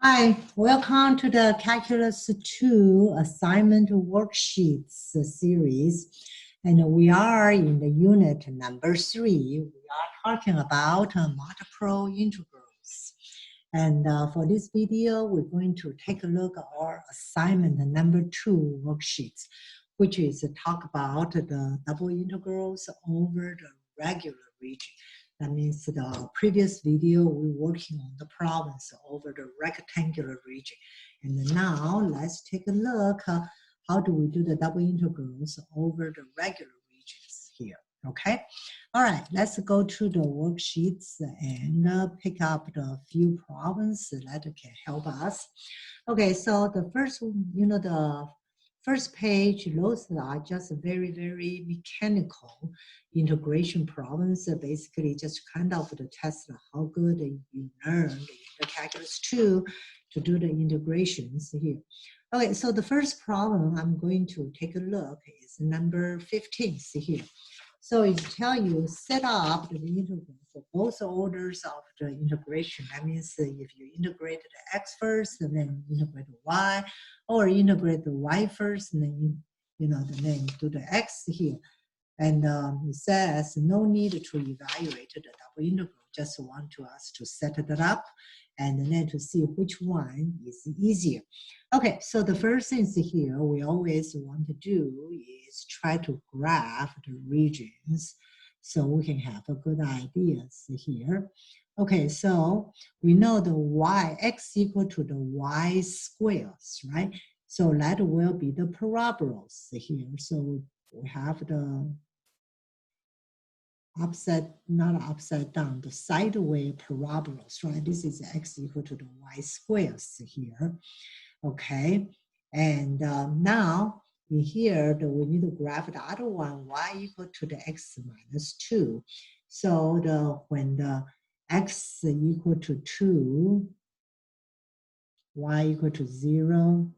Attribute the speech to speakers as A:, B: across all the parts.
A: Hi, welcome to the Calculus 2 assignment worksheets series. And we are in the unit number 3. We are talking about multiple integrals. And for this video, we're going to take a look at our assignment number 2 worksheets, which is to talk about the double integrals over the regular region. That means the previous video, we're working on the problems over the rectangular region. And now let's take a look how do we do the double integrals over the regular regions here, okay? All right, let's go to the worksheets and pick up the few problems that can help us. Okay, so the first, the first page, those are just very, very mechanical integration problems. Basically, just kind of to test how good you learned in the Calculus 2 to do the integrations here. Okay, so the first problem I'm going to take a look is number 15 here. So it tell you set up the integral for both orders of the integration. That means if you integrate the x first, and then integrate the y, or integrate the y first, and then then do the x here. And it says no need to evaluate the double integral, just want us to set it up and then to see which one is easier. Okay, so the first thing here we always want to do is try to graph the regions so we can have a good ideas here. Okay, so we know the x equal to the y squares, right? So that will be the parabolas here. So we have the not upside down, the sideways parabolas, right? This is x equal to the y squares here, okay? And now in here, we need to graph the other one, y equal to the x minus 2. So when the x equal to 2, y equal to 0,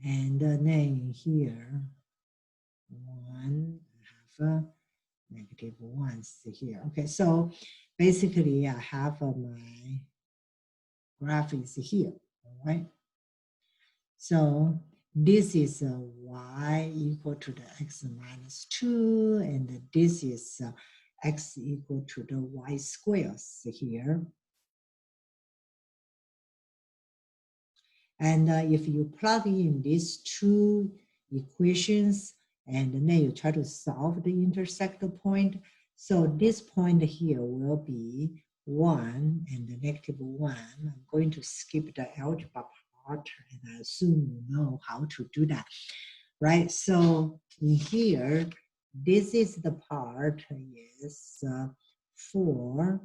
A: and then here, 1, I have negative 1 here. Okay, so basically I have my graph is here, all right? So this is y equal to the x minus 2, and this is x equal to the y squares here. And if you plug in these two equations, and then you try to solve the intersect point, so this point here will be 1 and the negative 1. I'm going to skip the algebra part, and I assume you know how to do that, right? So in here, this is the part is 4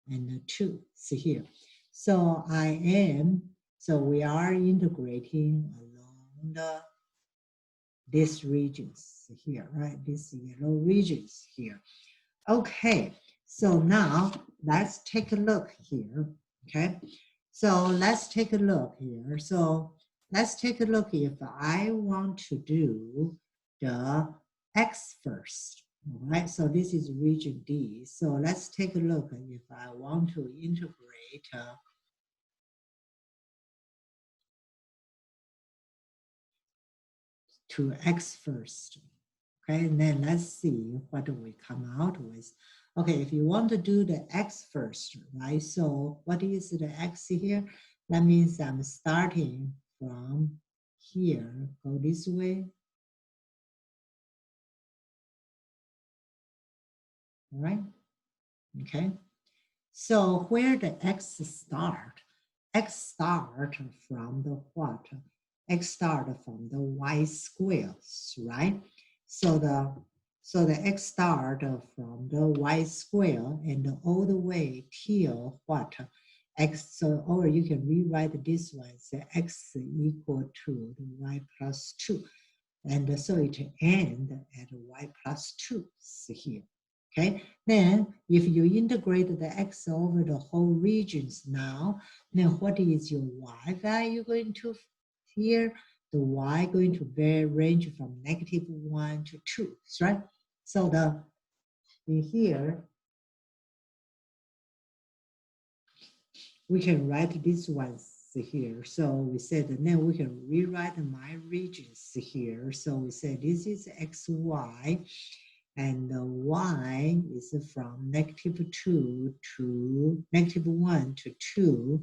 A: and 2. See here. So so we are integrating along these regions here, right? These yellow regions here. Okay, so now let's take a look here, okay? So let's take a look here. So let's take a look if I want to do the x first, all right? So this is region D. So let's take a look if I want to integrate to x first, okay? And then let's see what we come out with. Okay, if you want to do the x first, right? So what is the x here? That means I'm starting from here, go this way. All right, okay. So where the x start? X start from the what? X start from the y squares, right? So the x start from the y square and all the way till what? X, so, or you can rewrite this one, say x equal to the y plus 2. And so it ends at y plus 2 here. Okay, then if you integrate the x over the whole regions now, then what is your y value going to here? The y going to range from negative 1 to 2, right? So in here, we can write these ones here. So we said, and then we can rewrite my regions here. So we say this is xy, and the y is from -2 to -1 to 2,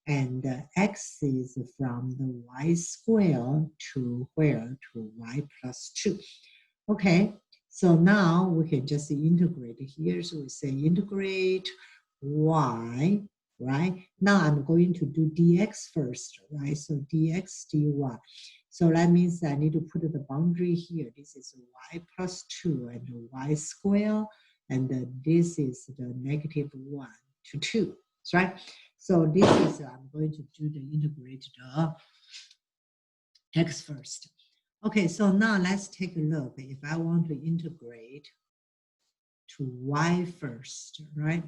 A: and x is from the y square to where? To y plus 2. Okay, so now we can just integrate here. So we say integrate y, right? Now I'm going to do dx first, right? So dx dy. So that means I need to put the boundary here. This is y plus 2 and y square, and this is the -1 to 2, right? So this is, I'm going to do the integrate the x first. Okay, so now let's take a look. If I want to integrate to y first, right?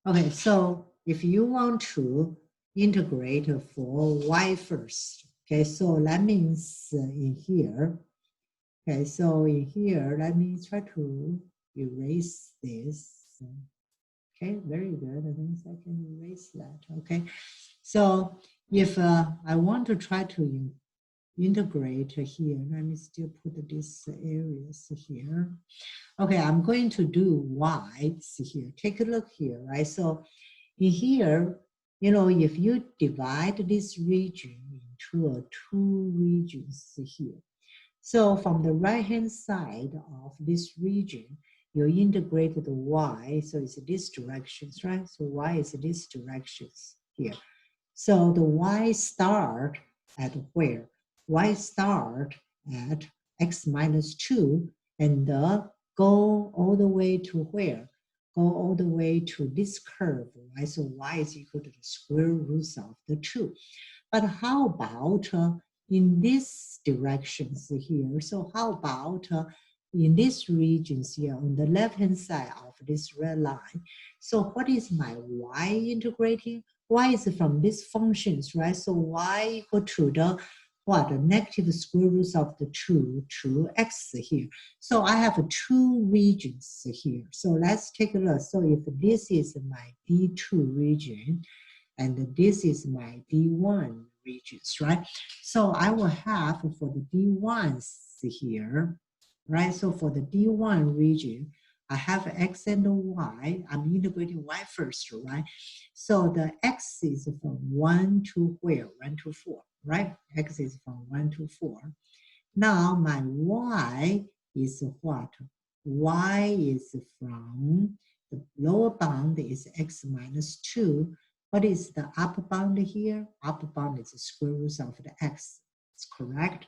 A: Okay, so if you want to integrate for y first, okay, so that means in here, okay, so in here, let me try to erase this. Okay, very good. I think I can erase that. Okay, so if I want to try to integrate here, let me still put these areas here. Okay, I'm going to do y here. Take a look here, right? So in here, you know, if you divide this region into two regions here, so from the right-hand side of this region, you integrate the y, so it's this directions, right? So y is this directions here. So the y start at where? Y start at x minus 2 and go all the way to where? Go all the way to this curve, right? So y is equal to the square root of the 2. But how about in these directions here? So how about in these regions here on the left-hand side of this red line? So what is my y integrating? Y is from these functions, right? So y equal to the what? The negative square root of the 2 to x here. So I have two regions here. So let's take a look. So if this is my D2 region, and this is my D1 regions, right? So I will have for the D1s here, right? So for the D1 region, I have x and y. I'm integrating y first, right? So the x is from 1 to where? 1 to 4, right? X is from 1 to 4. Now my y is what? Y is from the lower bound is x minus 2. What is the upper bound here? Upper bound is the square root of the x. It's correct.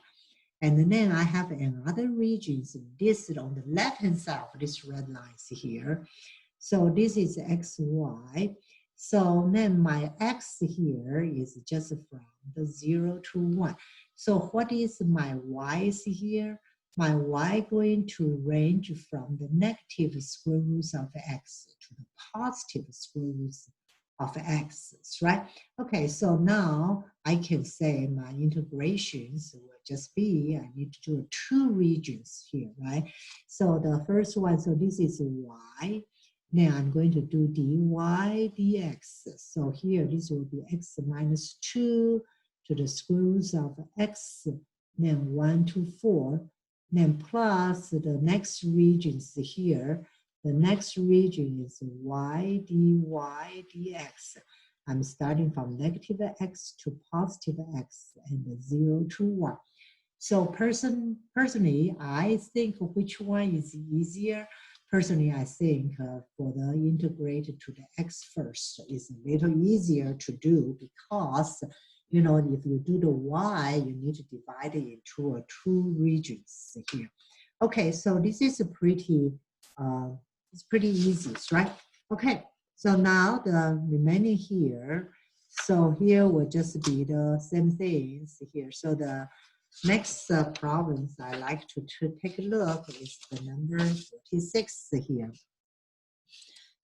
A: And then I have another region. This is on the left-hand side of this red lines here. So this is xy. So then my x here is just from the 0 to 1. So what is my y's here? My y going to range from the negative square root of x to the positive square root of x, right? Okay, so now I can say my integrations will just be, I need to do two regions here, right? So the first one, so this is y. Now I'm going to do dy dx. So here, this will be x minus 2 to the square root of x, then 1 to 4, then plus the next regions here. The next region is y dy dx. I'm starting from negative x to positive x and 0 to 1. So personally, I think which one is easier? Personally, I think for the integrated to the x first is a little easier to do because, you know, if you do the y, you need to divide it into two regions here. Okay, so this is a pretty, it's pretty easy, right? Okay, so now the remaining here, so here will just be the same things here. So the next problems I like to take a look is the number 46 here.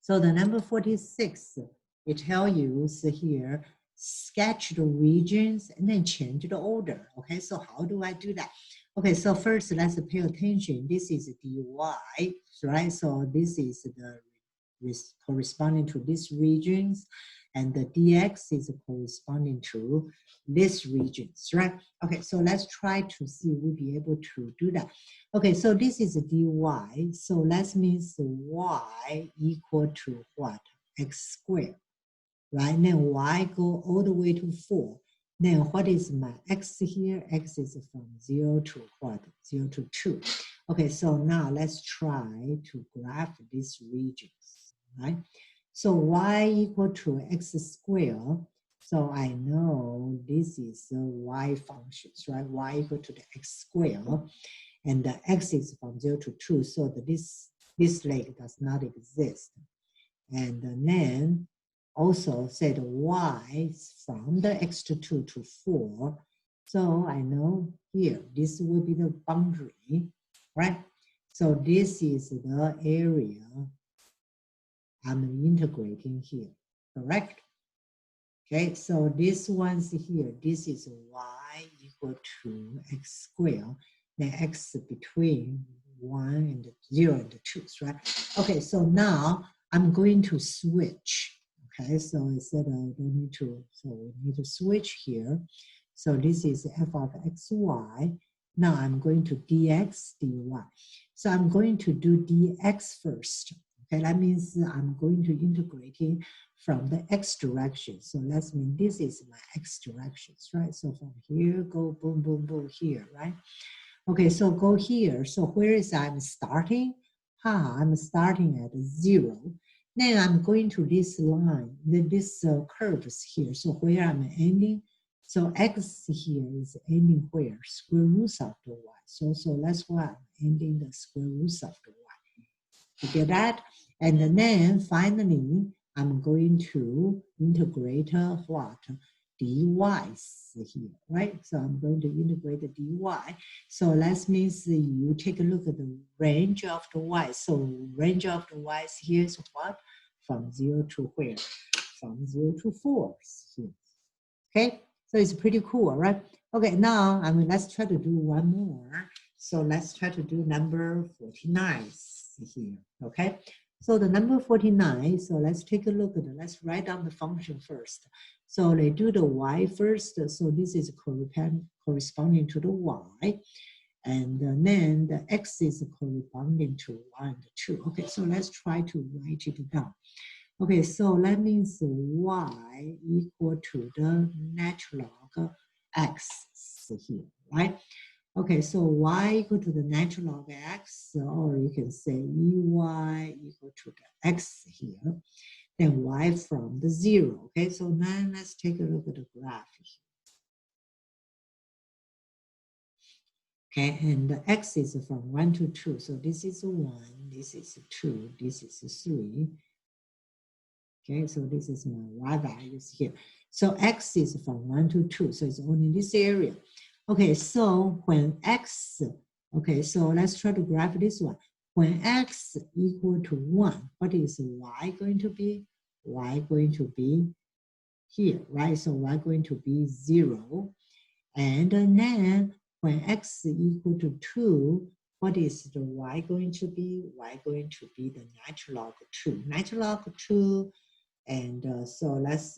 A: So the number 46, it tells you here, sketch the regions and then change the order. Okay, so how do I do that? Okay, so first let's pay attention. This is dy, right? So this is the corresponding to these regions, and the dx is corresponding to these regions, right? Okay, so let's try to see if we'll be able to do that. Okay, so this is dy, so that means y equal to what? X squared, right? Then y go all the way to 4. Then what is my x here? X is from 0 to what? 0 to 2. Okay, so now let's try to graph these regions, right? So y equal to x squared. So I know this is the y functions, right? Y equal to the x squared. And the x is from 0 to 2. So that this leg does not exist. And then also said y from the x to 2 to 4. So I know here, this will be the boundary, right? So this is the area I'm integrating here, correct? Okay, so this one's here, this is y equal to x squared, then x between 1 and 0 and 2, right? Okay, so now I'm going to switch. Okay, so instead of don't need to, so we need to switch here. So this is f of xy. Now I'm going to dx dy. So I'm going to do dx first. Okay, that means I'm going to integrating from the x direction. So let's mean this is my x directions, right? So from here, go boom, boom, boom here, right? Okay, so go here. So where is I'm starting? I'm starting at 0. Then I'm going to this line, this curves here. So where I'm ending? So x here is ending where? Square root of the y. So that's why I'm ending the square root of the y. You get that? And then finally, I'm going to integrate what? Dy's here, right? So I'm going to integrate the dy. So that means you take a look at the range of the y. So range of the y's here is what? From 0 to where? From 0 to 4 here. Okay, so it's pretty cool, right? Okay, now let's try to do one more. So let's try to do number 49 here, okay? So the number 49, so let's take a look at it. Let's write down the function first. So they do the y first. So this is corresponding to the y. And then the x is corresponding to 1 and 2. Okay, so let's try to write it down. Okay, so that means y equal to the natural log x here, right? Okay, so y equal to the natural log x, or you can say ey equal to the x here, then y from the 0. Okay, so now let's take a look at the graph here. Okay, and the x is from 1 to 2. So this is 1, this is 2, this is 3. Okay, so this is my y values here. So x is from 1 to 2, so it's only this area. Okay, so when x, okay, so let's try to graph this one. When x equal to 1, what is y going to be? Y going to be here, right? So y going to be 0. And then when x equal to 2, what is the y going to be? Y going to be the natural log 2. Natural log 2, and so let's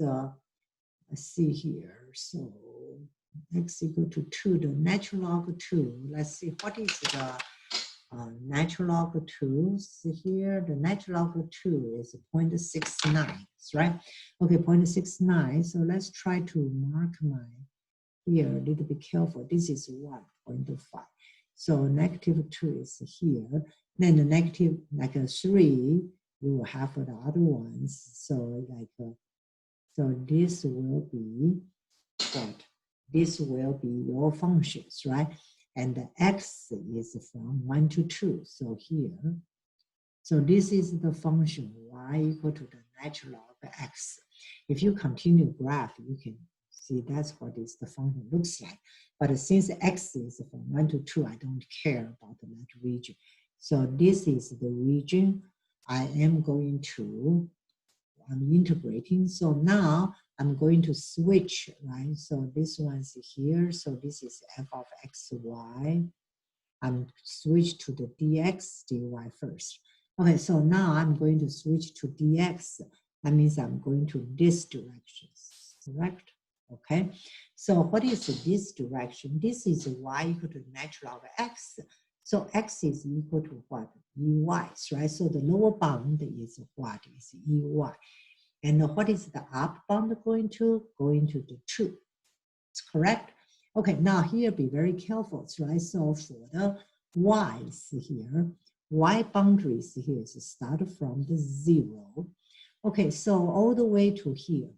A: see here. So x equal to 2, the natural log 2. Let's see, what is the natural log 2 here? The natural log 2 is 0.69, right? Okay, 0.69. So let's try to mark my here a little bit careful. This is 1.5. So negative 2 is here. Then the negative, like a 3, you will have the other ones. So like, so this will be what? This will be your functions, right? And the x is from 1 to 2. So here, so this is the function y equal to the natural log x. If you continue graph, you can see that's what is the function looks like. But since x is from 1 to 2, I don't care about that region. So this is the region I am going to, I'm integrating. So now I'm going to switch, right? So this one's here. So this is f of xy. I'm switch to the dx dy first. Okay, so now I'm going to switch to dx. That means I'm going to this direction, correct? Okay, so what is this direction? This is y equal to natural log x. So x is equal to what? Ey, right? So the lower bound is what? Is ey. And what is the up bound going to? Going to the 2. It's correct? Okay, now here be very careful, right? So for the y's here, y boundaries here is start from the 0. Okay, so all the way to here.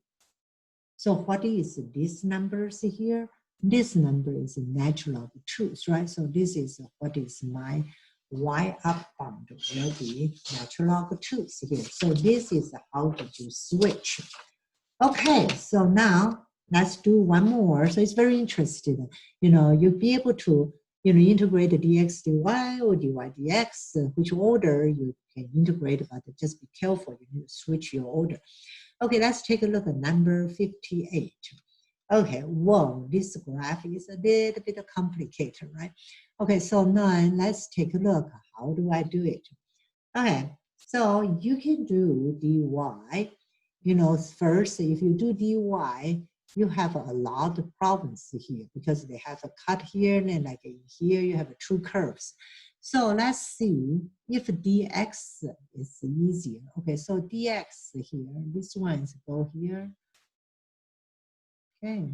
A: So what is this numbers here? This number is natural log 2, right? So this is what is my y up bound will be natural log 2 here. So this is how did you switch. Okay, so now let's do one more. So it's very interesting. You'll be able to, integrate the dx dy or dy dx, which order you can integrate, but just be careful. You need to switch your order. Okay, let's take a look at number 58. Okay, whoa, this graph is a little bit complicated, right? Okay, so now let's take a look. How do I do it? Okay, so you can do dy. First, if you do dy, you have a lot of problems here because they have a cut here and like here you have two curves. So let's see if dx is easier. Okay, so dx here, this one is go here. Okay.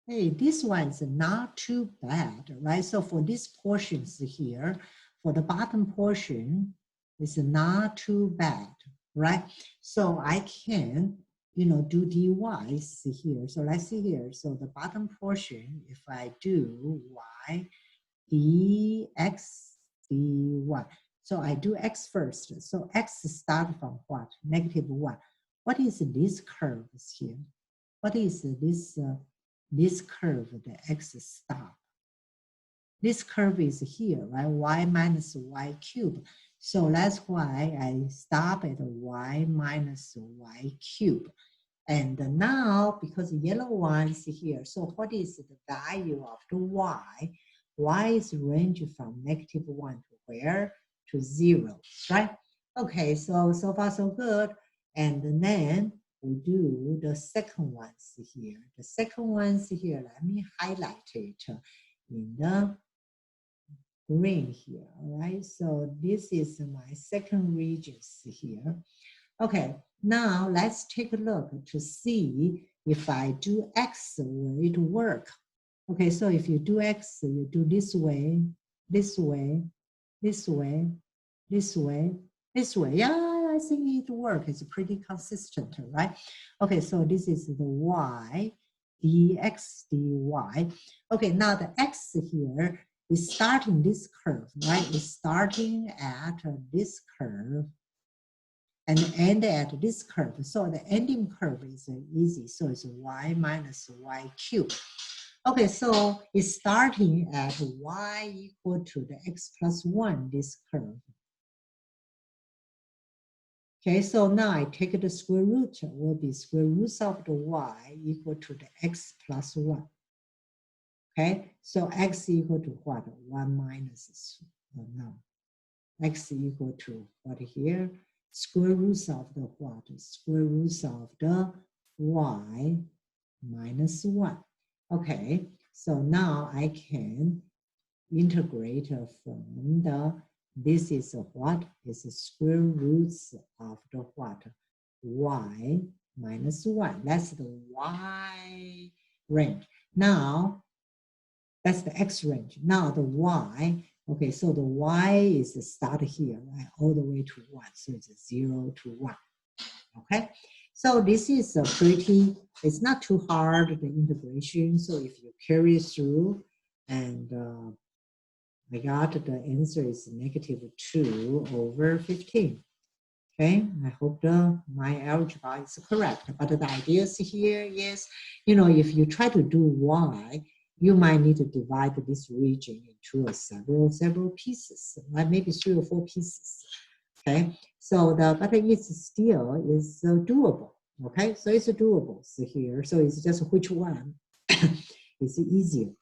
A: Hey, this one's not too bad, right? So for these portions here, for the bottom portion, it's not too bad, right? So I can, do dy's here. So let's see here. So the bottom portion, if I do y dx dy. So I do x first. So x start from what? -1. What is this curve here? What is this curve, the x stop? This curve is here, right? Y minus y cube. So that's why I stop at y minus y cube. And now, because yellow one is here, so what is the value of the y? Y is range from -1 to where? To 0, right? Okay, so far so good. And then we do the second ones here. The second ones here, let me highlight it in the green here, all right? So this is my second regions here. Okay, now let's take a look to see if I do x, will it work? Okay, so if you do x, you do this way, this way, this way, this way, this way. Yeah, I think it works. It's pretty consistent, right? Okay, so this is the y, dx dy. Okay, now the x here is starting this curve, right? It's starting at this curve and end at this curve. So the ending curve is easy. So it's y minus y cubed. Okay, so it's starting at y equal to the x plus 1, this curve. Okay, so now I take the square root, will be square root of the y equal to the x plus 1. Okay, so x equal to what? 1 minus, no, x equal to what here? Square root of the what? Square root of the y minus 1. Okay, so now I can integrate from the, this is what? Is the square roots of the what? Y minus 1. That's the y range. Now, that's the x range. Now the y, okay, so the y is start here, right? All the way to 1. So it's 0 to 1. Okay, so this is a pretty, it's not too hard, the integration. So if you carry through, and I got the answer is -2 over 15. Okay, I hope my algebra is correct. But the idea here is, if you try to do y, you might need to divide this region into several pieces, right? Maybe 3 or 4 pieces. Okay, so but it's still is doable. Okay, so it's doable here. So it's just which one is easier.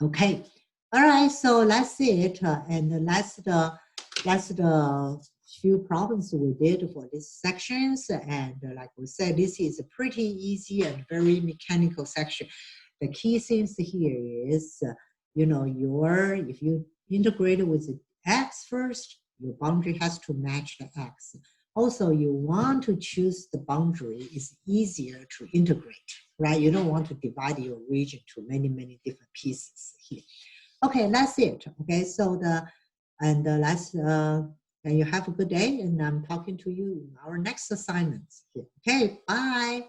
A: Okay, all right. So that's it, and that's the that's the few problems we did for these sections. And like we said, this is a pretty easy and very mechanical section. The key things here is, if you integrate with the x first, your boundary has to match the x. Also, you want to choose the boundary is easier to integrate, right? You don't want to divide your region to many, many different pieces here. Okay, that's it. Okay, so and you have a good day, and I'm talking to you in our next assignments. Okay, bye.